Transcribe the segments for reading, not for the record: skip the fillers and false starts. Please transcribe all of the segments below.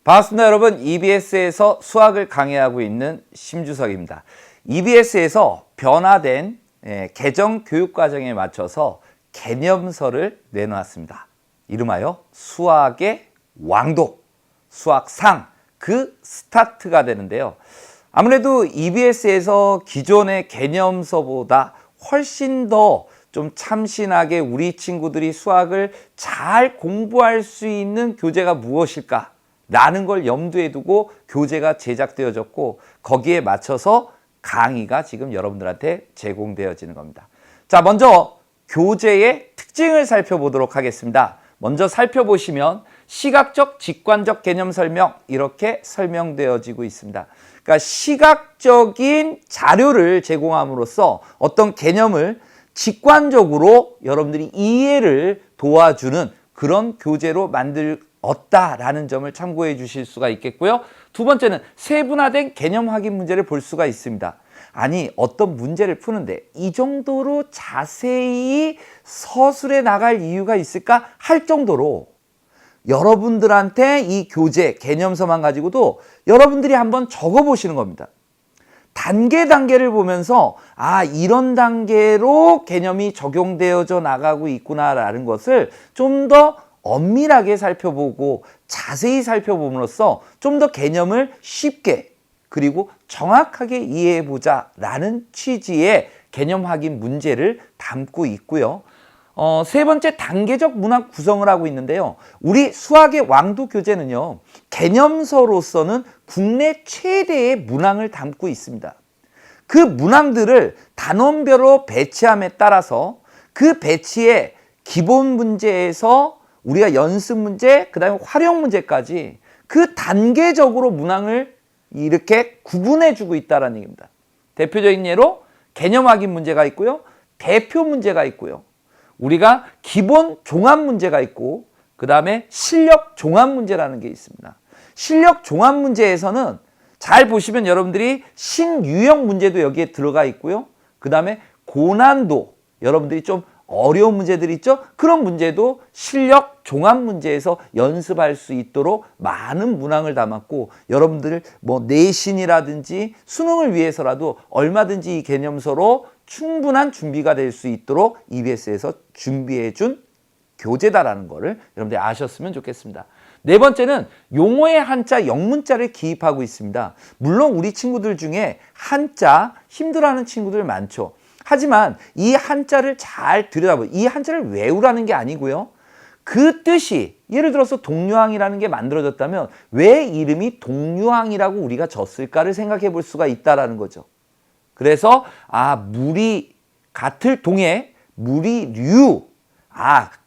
반갑습니다, 여러분. EBS에서 수학을 강의하고 있는 심주석입니다. EBS에서 변화된 개정 교육과정에 맞춰서 개념서를 내놓았습니다. 이름하여 수학의 왕도, 수학상, 그 스타트가 되는데요. 아무래도 EBS에서 기존의 개념서보다 훨씬 더 좀 참신하게 우리 친구들이 수학을 잘 공부할 수 있는 교재가 무엇일까? 라는 걸 염두에 두고 교재가 제작되어졌고 거기에 맞춰서 강의가 지금 여러분들한테 제공되어지는 겁니다. 자, 먼저 교재의 특징을 살펴보도록 하겠습니다. 먼저 살펴보시면 시각적, 직관적 개념 설명 이렇게 설명되어지고 있습니다. 그러니까 시각적인 자료를 제공함으로써 어떤 개념을 직관적으로 여러분들이 이해를 도와주는 그런 교재로 만들었다라는 점을 참고해 주실 수가 있겠고요. 두 번째는 세분화된 개념 확인 문제를 볼 수가 있습니다. 아니, 어떤 문제를 푸는데 이 정도로 자세히 서술해 나갈 이유가 있을까 할 정도로 여러분들한테 이 교재 개념서만 가지고도 여러분들이 한번 적어 보시는 겁니다. 단계를 보면서 이런 단계로 개념이 적용되어져 나가고 있구나라는 것을 좀 더 엄밀하게 살펴보고 자세히 살펴봄으로써 좀 더 개념을 쉽게 그리고 정확하게 이해해보자 라는 취지의 개념 확인 문제를 담고 있고요. 세 번째, 단계적 문항 구성을 하고 있는데요. 우리 수학의 왕도 교재는요, 개념서로서는 국내 최대의 문항을 담고 있습니다. 그 문항들을 단원별로 배치함에 따라서 그 배치의 기본 문제에서 우리가 연습 문제, 그 다음에 활용 문제까지 그 단계적으로 문항을 이렇게 구분해 주고 있다는 얘기입니다. 대표적인 예로 개념 확인 문제가 있고요. 대표 문제가 있고요. 우리가 기본 종합 문제가 있고 그 다음에 실력 종합 문제라는 게 있습니다. 실력 종합 문제에서는 잘 보시면 여러분들이 신유형 문제도 여기에 들어가 있고요. 그 다음에 고난도, 여러분들이 좀 어려운 문제들 있죠? 그런 문제도 실력 종합 문제에서 연습할 수 있도록 많은 문항을 담았고 여러분들 내신이라든지 수능을 위해서라도 얼마든지 이 개념서로 충분한 준비가 될 수 있도록 EBS에서 준비해 준 교재다라는 거를 여러분들이 아셨으면 좋겠습니다. 네 번째는 용어의 한자, 영문자를 기입하고 있습니다. 물론 우리 친구들 중에 한자 힘들어하는 친구들 많죠. 하지만 이 한자를 잘 들여다보고 이 한자를 외우라는 게 아니고요. 그 뜻이 예를 들어서 동유항이라는 게 만들어졌다면 왜 이름이 동유항이라고 우리가 졌을까를 생각해 볼 수가 있다는 거죠. 그래서 무리, 같을 동해, 무리류,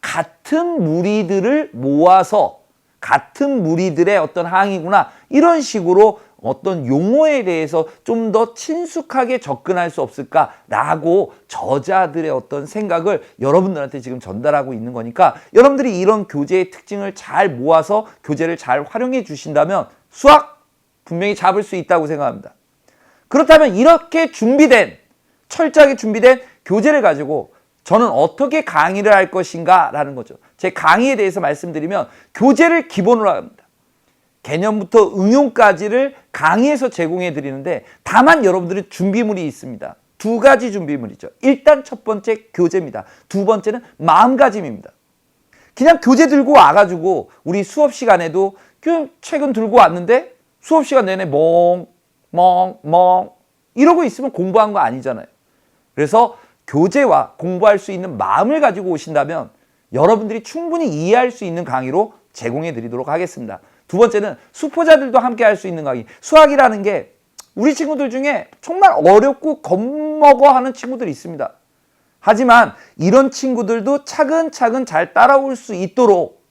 같은 무리들을 모아서 같은 무리들의 어떤 항이구나 이런 식으로 어떤 용어에 대해서 좀 더 친숙하게 접근할 수 없을까라고 저자들의 어떤 생각을 여러분들한테 지금 전달하고 있는 거니까 여러분들이 이런 교재의 특징을 잘 모아서 교재를 잘 활용해 주신다면 수학 분명히 잡을 수 있다고 생각합니다. 그렇다면 이렇게 철저하게 준비된 교재를 가지고 저는 어떻게 강의를 할 것인가 라는 거죠. 제 강의에 대해서 말씀드리면 교재를 기본으로 합니다. 개념부터 응용까지를 강의에서 제공해 드리는데 다만 여러분들은 준비물이 있습니다. 두 가지 준비물이죠. 일단 첫 번째 교재입니다. 두 번째는 마음가짐입니다. 그냥 교재 들고 와가지고 우리 수업 시간에도 책은 들고 왔는데 수업 시간 내내 멍 이러고 있으면 공부한 거 아니잖아요. 그래서 교재와 공부할 수 있는 마음을 가지고 오신다면 여러분들이 충분히 이해할 수 있는 강의로 제공해 드리도록 하겠습니다. 두 번째는 수포자들도 함께 할 수 있는 강의. 수학이라는 게 우리 친구들 중에 정말 어렵고 겁먹어 하는 친구들이 있습니다. 하지만 이런 친구들도 차근차근 잘 따라올 수 있도록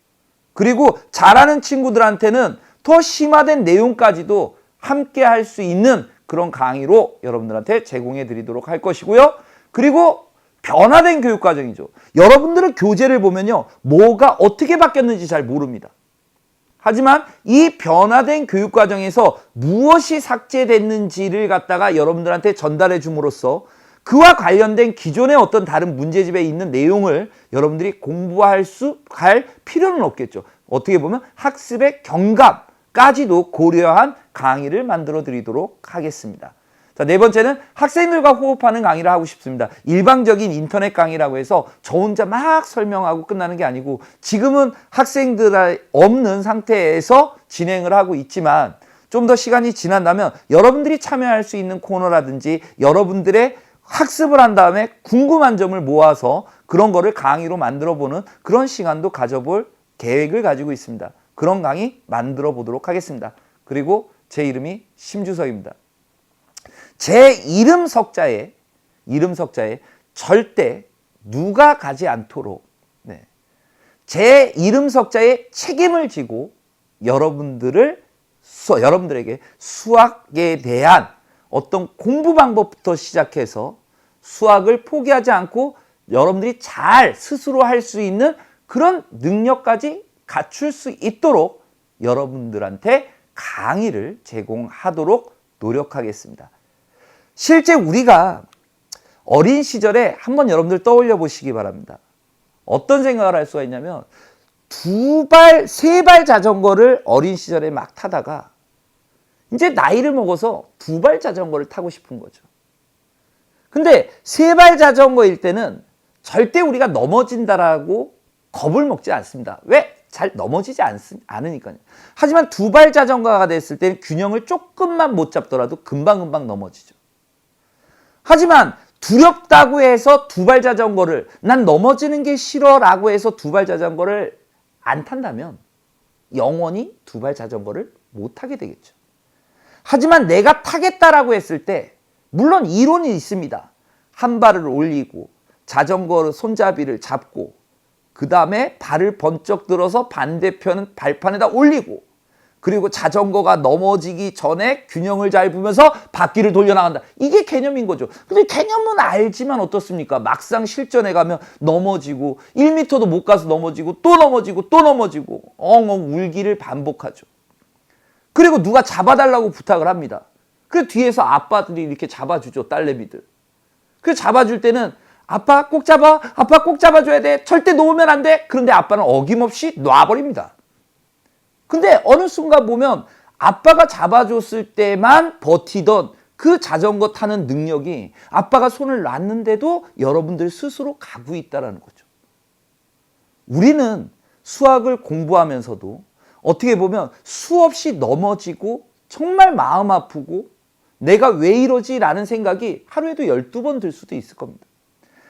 그리고 잘하는 친구들한테는 더 심화된 내용까지도 함께 할 수 있는 그런 강의로 여러분들한테 제공해 드리도록 할 것이고요. 그리고 변화된 교육과정이죠. 여러분들은 교재를 보면요. 뭐가 어떻게 바뀌었는지 잘 모릅니다. 하지만 이 변화된 교육과정에서 무엇이 삭제됐는지를 갖다가 여러분들한테 전달해 줌으로써 그와 관련된 기존의 어떤 다른 문제집에 있는 내용을 여러분들이 공부할 필요는 없겠죠. 어떻게 보면 학습의 경감, 까지도 고려한 강의를 만들어 드리도록 하겠습니다. 자, 네 번째는 학생들과 호흡하는 강의를 하고 싶습니다. 일방적인 인터넷 강의라고 해서 저 혼자 막 설명하고 끝나는 게 아니고 지금은 학생들 없는 상태에서 진행을 하고 있지만 좀 더 시간이 지난다면 여러분들이 참여할 수 있는 코너라든지 여러분들의 학습을 한 다음에 궁금한 점을 모아서 그런 거를 강의로 만들어 보는 그런 시간도 가져볼 계획을 가지고 있습니다. 그런 강의 만들어 보도록 하겠습니다. 그리고 제 이름이 심주석입니다. 제 이름 석자에 절대 누가 가지 않도록 제 이름 석자에 책임을 지고 여러분들에게 수학에 대한 어떤 공부 방법부터 시작해서 수학을 포기하지 않고 여러분들이 잘 스스로 할 수 있는 그런 능력까지 갖출 수 있도록 여러분들한테 강의를 제공하도록 노력하겠습니다. 실제 우리가 어린 시절에 한번 여러분들 떠올려 보시기 바랍니다. 어떤 생각을 할 수가 있냐면 세 발 자전거를 어린 시절에 막 타다가 이제 나이를 먹어서 2발 자전거를 타고 싶은 거죠. 근데 3발 자전거일 때는 절대 우리가 넘어진다라고 겁을 먹지 않습니다. 왜? 잘 넘어지지 않으니까요. 하지만 2발 자전거가 됐을 때는 균형을 조금만 못 잡더라도 금방금방 넘어지죠. 하지만 두렵다고 해서 2발 자전거를 난 넘어지는 게 싫어라고 해서 2발 자전거를 안 탄다면 영원히 2발 자전거를 못 타게 되겠죠. 하지만 내가 타겠다라고 했을 때 물론 이론이 있습니다. 한 발을 올리고 자전거 손잡이를 잡고 그 다음에 발을 번쩍 들어서 반대편 발판에다 올리고 그리고 자전거가 넘어지기 전에 균형을 잘 보면서 바퀴를 돌려나간다. 이게 개념인 거죠. 근데 개념은 알지만 어떻습니까? 막상 실전에 가면 넘어지고 1m도 못 가서 넘어지고 또 넘어지고 또 넘어지고 엉엉 울기를 반복하죠. 그리고 누가 잡아달라고 부탁을 합니다. 그래서 뒤에서 아빠들이 이렇게 잡아주죠. 딸내미들. 그래서 잡아줄 때는 아빠 꼭 잡아. 아빠 꼭 잡아줘야 돼. 절대 놓으면 안 돼. 그런데 아빠는 어김없이 놔버립니다. 근데 어느 순간 보면 아빠가 잡아줬을 때만 버티던 그 자전거 타는 능력이 아빠가 손을 놨는데도 여러분들 스스로 가고 있다는 거죠. 우리는 수학을 공부하면서도 어떻게 보면 수없이 넘어지고 정말 마음 아프고 내가 왜 이러지? 라는 생각이 하루에도 12번 들 수도 있을 겁니다.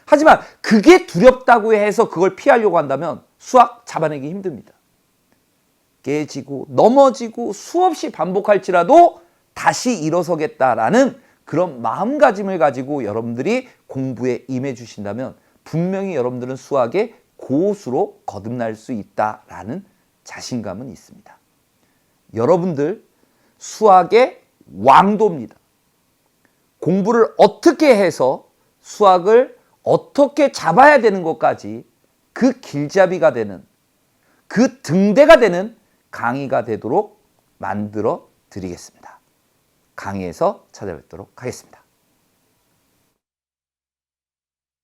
하지만 그게 두렵다고 해서 그걸 피하려고 한다면 수학 잡아내기 힘듭니다. 깨지고 넘어지고 수없이 반복할지라도 다시 일어서겠다라는 그런 마음가짐을 가지고 여러분들이 공부에 임해 주신다면 분명히 여러분들은 수학의 고수로 거듭날 수 있다라는 자신감은 있습니다. 여러분들 수학의 왕도입니다. 공부를 어떻게 해서 수학을 어떻게 잡아야 되는 것까지 그 길잡이가 되는 그 등대가 되는 강의가 되도록 만들어 드리겠습니다. 강의에서 찾아뵙도록 하겠습니다.